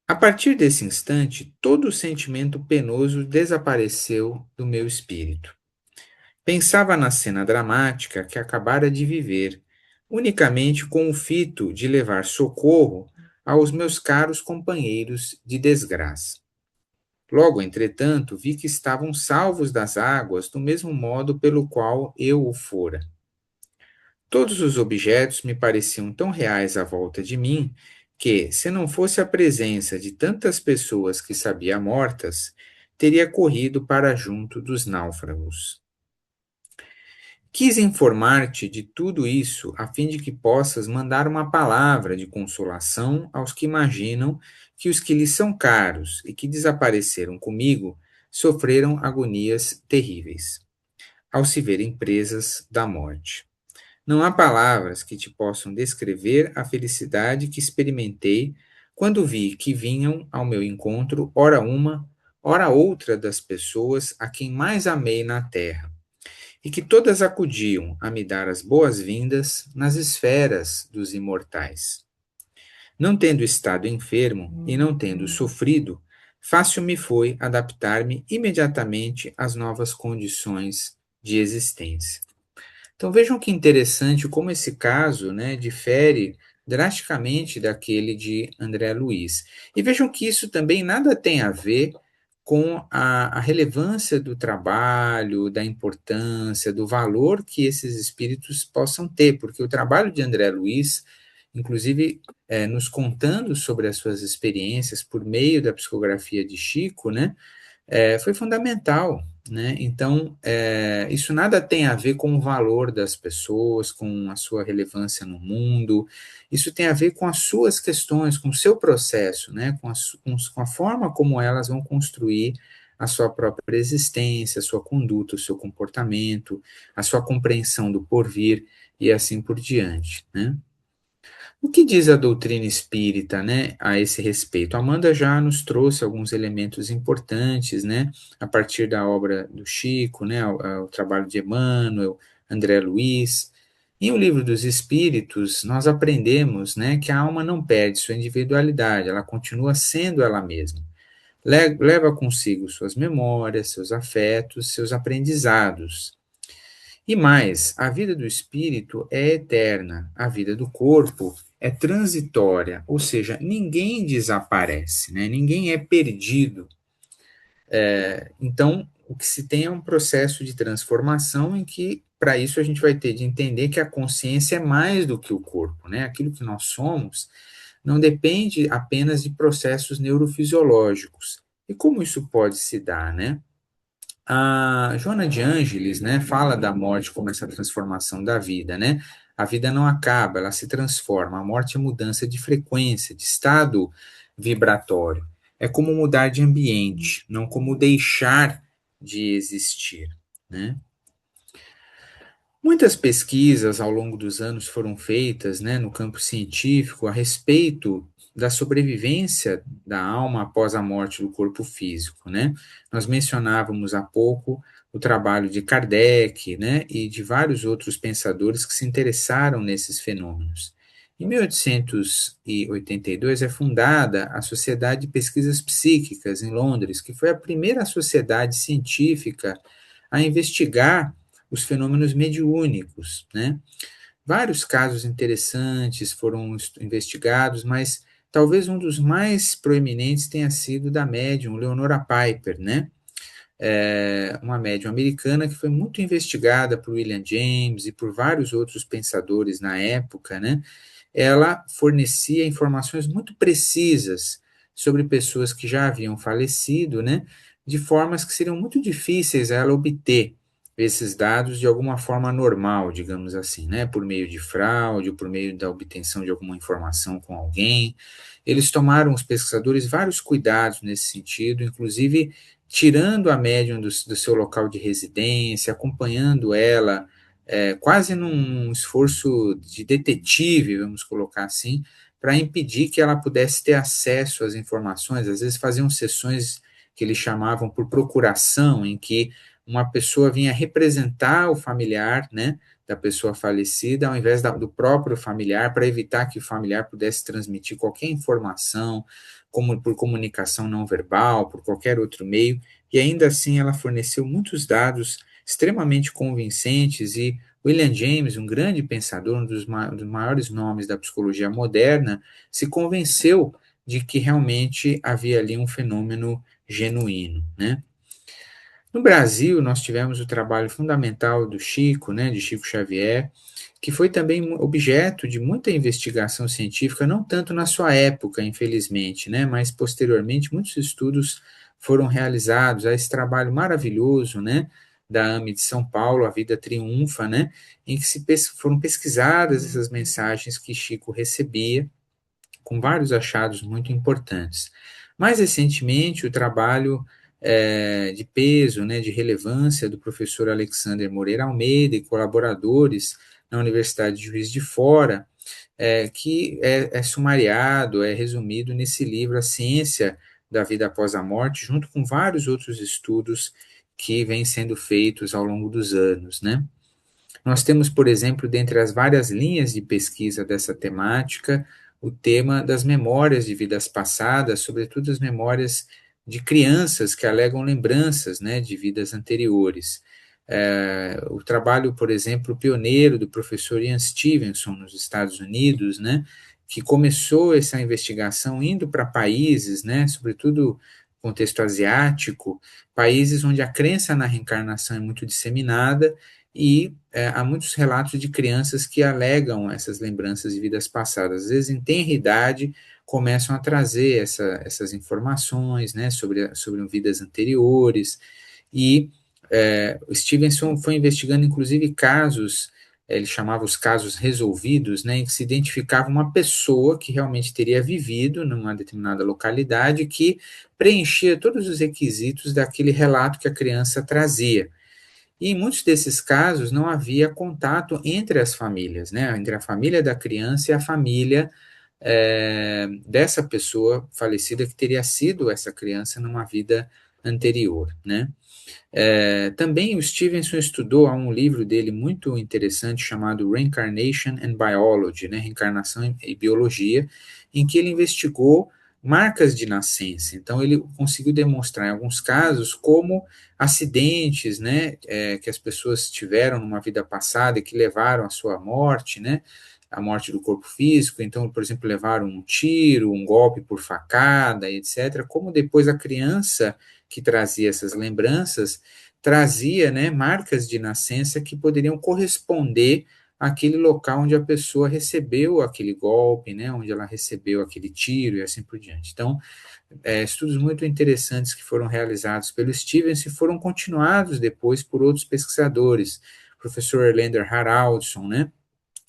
A partir desse instante, todo o sentimento penoso desapareceu do meu espírito. Pensava na cena dramática que acabara de viver, unicamente com o fito de levar socorro aos meus caros companheiros de desgraça. Logo, entretanto, vi que estavam salvos das águas do mesmo modo pelo qual eu o fora. Todos os objetos me pareciam tão reais à volta de mim que, se não fosse a presença de tantas pessoas que sabia mortas, teria corrido para junto dos náufragos. Quis informar-te de tudo isso a fim de que possas mandar uma palavra de consolação aos que imaginam que os que lhes são caros e que desapareceram comigo sofreram agonias terríveis, ao se verem presas da morte. Não há palavras que te possam descrever a felicidade que experimentei quando vi que vinham ao meu encontro, ora uma, ora outra das pessoas a quem mais amei na terra, e que todas acudiam a me dar as boas-vindas nas esferas dos imortais. Não tendo estado enfermo e não tendo sofrido, fácil me foi adaptar-me imediatamente às novas condições de existência. Então vejam que interessante como esse caso, né, difere drasticamente daquele de André Luiz. E vejam que isso também nada tem a ver com a relevância do trabalho, da importância, do valor que esses espíritos possam ter, porque o trabalho de André Luiz, inclusive nos contando sobre as suas experiências por meio da psicografia de Chico, né, foi fundamental, né? Então, isso nada tem a ver com o valor das pessoas, com a sua relevância no mundo, isso tem a ver com as suas questões, com o seu processo, né? Com a forma como elas vão construir a sua própria existência, a sua conduta, o seu comportamento, a sua compreensão do porvir e assim por diante, né? O que diz a doutrina espírita, né, a esse respeito? A Amanda já nos trouxe alguns elementos importantes, né, a partir da obra do Chico, né, o trabalho de Emmanuel, André Luiz. Em O Livro dos Espíritos, nós aprendemos, né, que a alma não perde sua individualidade, ela continua sendo ela mesma. Leva consigo suas memórias, seus afetos, seus aprendizados. E mais, a vida do espírito é eterna, a vida do corpo é transitória, ou seja, ninguém desaparece, né? Ninguém é perdido. Então, o que se tem é um processo de transformação em que, para isso, a gente vai ter de entender que a consciência é mais do que o corpo, né? Aquilo que nós somos não depende apenas de processos neurofisiológicos. E como isso pode se dar, né? A Joana de Ângeles, né, fala da morte como essa transformação da vida, né? A vida não acaba, ela se transforma. A morte é mudança de frequência, de estado vibratório. É como mudar de ambiente, não como deixar de existir, né? Muitas pesquisas ao longo dos anos foram feitas, né, no campo científico a respeito da sobrevivência da alma após a morte do corpo físico, né? Nós mencionávamos há pouco o trabalho de Kardec, né, e de vários outros pensadores que se interessaram nesses fenômenos. Em 1882 é fundada a Sociedade de Pesquisas Psíquicas em Londres, que foi a primeira sociedade científica a investigar os fenômenos mediúnicos, né? Vários casos interessantes foram investigados, mas talvez um dos mais proeminentes tenha sido da médium Leonora Piper, né? Uma médium americana que foi muito investigada por William James e por vários outros pensadores na época, né? Ela fornecia informações muito precisas sobre pessoas que já haviam falecido, né? De formas que seriam muito difíceis ela obter esses dados de alguma forma normal, digamos assim, né? Por meio de fraude, ou por meio da obtenção de alguma informação com alguém. Eles tomaram, os pesquisadores, vários cuidados nesse sentido, inclusive tirando a médium do seu local de residência, acompanhando ela, quase num esforço de detetive, vamos colocar assim, para impedir que ela pudesse ter acesso às informações. Às vezes faziam sessões que eles chamavam por procuração, em que uma pessoa vinha representar o familiar, né, da pessoa falecida, ao invés do próprio familiar, para evitar que o familiar pudesse transmitir qualquer informação, como por comunicação não verbal, por qualquer outro meio, e ainda assim ela forneceu muitos dados extremamente convincentes e William James, um grande pensador, um dos maiores nomes da psicologia moderna, se convenceu de que realmente havia ali um fenômeno genuíno, né? No Brasil, nós tivemos o trabalho fundamental do Chico, né, de Chico Xavier, que foi também objeto de muita investigação científica, não tanto na sua época, infelizmente, né, mas posteriormente muitos estudos foram realizados a esse trabalho maravilhoso, né, da AME de São Paulo, A Vida Triunfa, né, em que foram pesquisadas essas mensagens que Chico recebia, com vários achados muito importantes. Mais recentemente, o trabalho de peso, né, de relevância do professor Alexander Moreira Almeida e colaboradores na Universidade de Juiz de Fora, que é sumariado, é resumido nesse livro, A Ciência da Vida Após a Morte, junto com vários outros estudos que vêm sendo feitos ao longo dos anos, né? Nós temos, por exemplo, dentre as várias linhas de pesquisa dessa temática, o tema das memórias de vidas passadas, sobretudo as memórias de crianças que alegam lembranças, né, de vidas anteriores. O trabalho, por exemplo, pioneiro do professor Ian Stevenson nos Estados Unidos, né, que começou essa investigação indo para países, né, sobretudo contexto asiático, países onde a crença na reencarnação é muito disseminada e há muitos relatos de crianças que alegam essas lembranças de vidas passadas. Às vezes, em tenra idade, começam a trazer essas informações, né, sobre vidas anteriores, e o Stevenson foi investigando, inclusive, casos, ele chamava os casos resolvidos, né, em que se identificava uma pessoa que realmente teria vivido numa determinada localidade, que preenchia todos os requisitos daquele relato que a criança trazia. E em muitos desses casos não havia contato entre as famílias, né? Entre a família da criança e a família dessa pessoa falecida que teria sido essa criança numa vida anterior, né? Também o Stevenson estudou, há um livro dele muito interessante chamado Reincarnation and Biology, né? Reencarnação e Biologia, em que ele investigou marcas de nascença. Então, ele conseguiu demonstrar, em alguns casos, como acidentes, né, que as pessoas tiveram numa vida passada e que levaram à sua morte, né, a morte do corpo físico. Então, por exemplo, levaram um tiro, um golpe por facada, etc. Como depois a criança que trazia essas lembranças, trazia, né, marcas de nascença que poderiam corresponder àquele local onde a pessoa recebeu aquele golpe, né, onde ela recebeu aquele tiro e assim por diante. Então, estudos muito interessantes que foram realizados pelo Stevens e foram continuados depois por outros pesquisadores, o professor Erlander Haraldsson, né,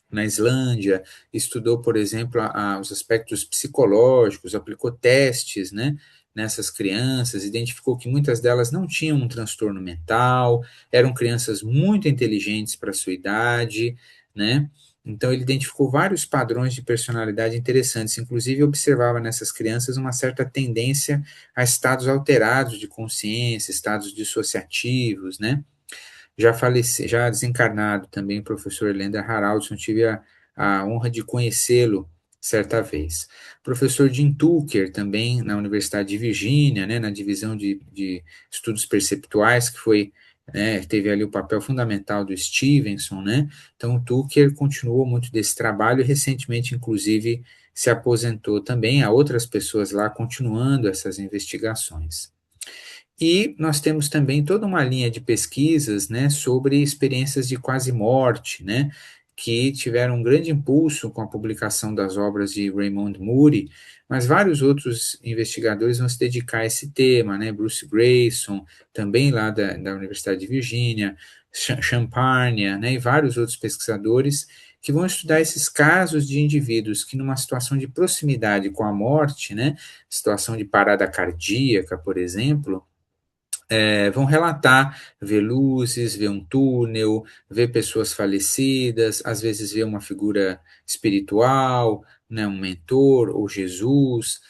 na Islândia, estudou, por exemplo, os aspectos psicológicos, aplicou testes, né, nessas crianças, identificou que muitas delas não tinham um transtorno mental, eram crianças muito inteligentes para a sua idade, né? Então ele identificou vários padrões de personalidade interessantes, inclusive observava nessas crianças uma certa tendência a estados alterados de consciência, estados dissociativos, né? Já desencarnado também, o professor Lender Haraldson, tive a honra de conhecê-lo certa vez. Professor Jim Tucker, também na Universidade de Virgínia, né, na divisão de estudos perceptuais, que foi, né, teve ali o papel fundamental do Stevenson, né? Então, o Tucker continuou muito desse trabalho e recentemente, inclusive, se aposentou também. Há outras pessoas lá continuando essas investigações. E nós temos também toda uma linha de pesquisas, né, sobre experiências de quase morte, né, que tiveram um grande impulso com a publicação das obras de Raymond Moody, mas vários outros investigadores vão se dedicar a esse tema, né, Bruce Grayson, também lá da Universidade de Virgínia, Champagne, né, e vários outros pesquisadores que vão estudar esses casos de indivíduos que numa situação de proximidade com a morte, né, situação de parada cardíaca, por exemplo, vão relatar, ver luzes, ver um túnel, ver pessoas falecidas, às vezes ver uma figura espiritual, né, um mentor ou Jesus,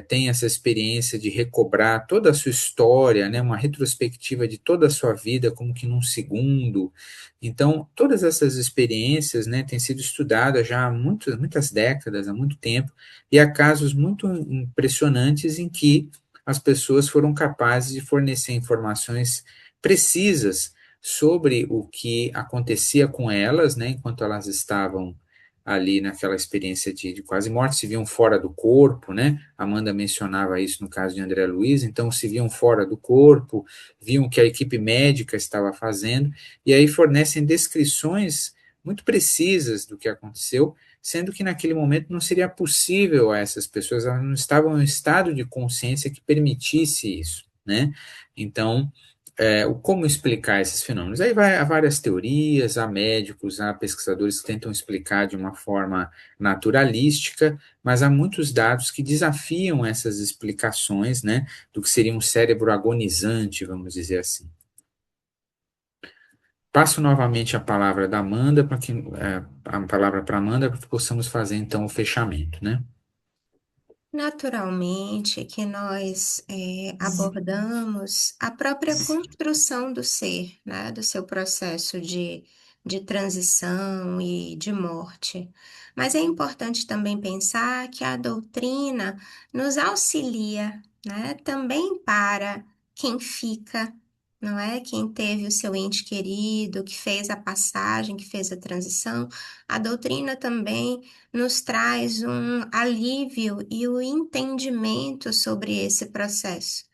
tem essa experiência de recobrar toda a sua história, né, uma retrospectiva de toda a sua vida, como que num segundo. Então, todas essas experiências, né, têm sido estudadas já há muitas décadas, há muito tempo, e há casos muito impressionantes em que as pessoas foram capazes de fornecer informações precisas sobre o que acontecia com elas, né, enquanto elas estavam ali naquela experiência de quase morte, se viam fora do corpo, né? Amanda mencionava isso no caso de André Luiz, então se viam fora do corpo, viam o que a equipe médica estava fazendo, e aí fornecem descrições muito precisas do que aconteceu, sendo que naquele momento não seria possível a essas pessoas, elas não estavam em um estado de consciência que permitisse isso, né? Então, como explicar esses fenômenos? Aí há várias teorias, há médicos, há pesquisadores que tentam explicar de uma forma naturalística, mas há muitos dados que desafiam essas explicações, né, do que seria um cérebro agonizante, vamos dizer assim. Passo novamente a palavra da Amanda para que a palavra para Amanda para que possamos fazer então o fechamento, né? Naturalmente que nós abordamos a própria construção do ser, né, do seu processo de transição e de morte. Mas é importante também pensar que a doutrina nos auxilia, né, também para quem fica, não é? Quem teve o seu ente querido, que fez a passagem, que fez a transição. A doutrina também nos traz um alívio e o entendimento sobre esse processo,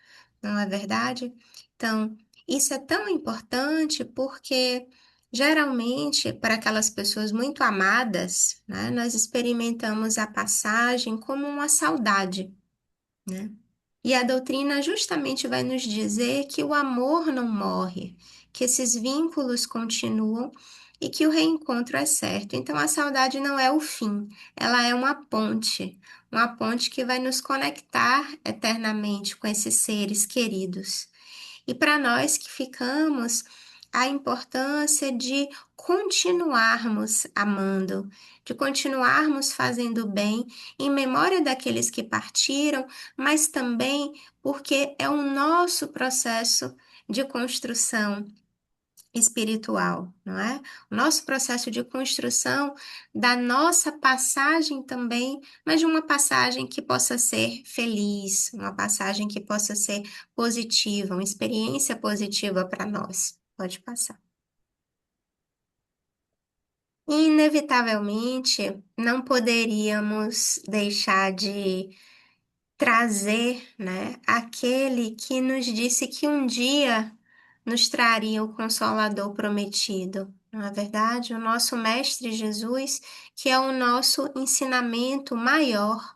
não é verdade? Então, isso é tão importante porque geralmente para aquelas pessoas muito amadas, né, nós experimentamos a passagem como uma saudade, né? E a doutrina justamente vai nos dizer que o amor não morre, que esses vínculos continuam e que o reencontro é certo. Então a saudade não é o fim, ela é uma ponte que vai nos conectar eternamente com esses seres queridos. E para nós que ficamos, a importância de continuarmos amando, de continuarmos fazendo bem em memória daqueles que partiram, mas também porque é o nosso processo de construção espiritual, não é? O nosso processo de construção da nossa passagem também, mas de uma passagem que possa ser feliz, uma passagem que possa ser positiva, uma experiência positiva para nós. Pode passar. Inevitavelmente, não poderíamos deixar de trazer, né, aquele que nos disse que um dia nos traria o Consolador prometido. Não é verdade? O nosso Mestre Jesus, que é o nosso ensinamento maior,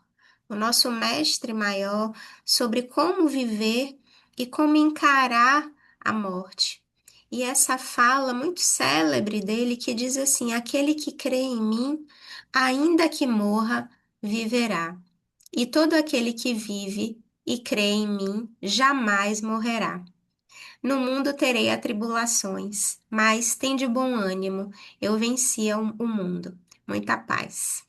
o nosso mestre maior sobre como viver e como encarar a morte. E essa fala muito célebre dele que diz assim: aquele que crê em mim, ainda que morra, viverá. E todo aquele que vive e crê em mim jamais morrerá. No mundo terei atribulações, mas tende bom ânimo, eu venci o mundo. Muita paz.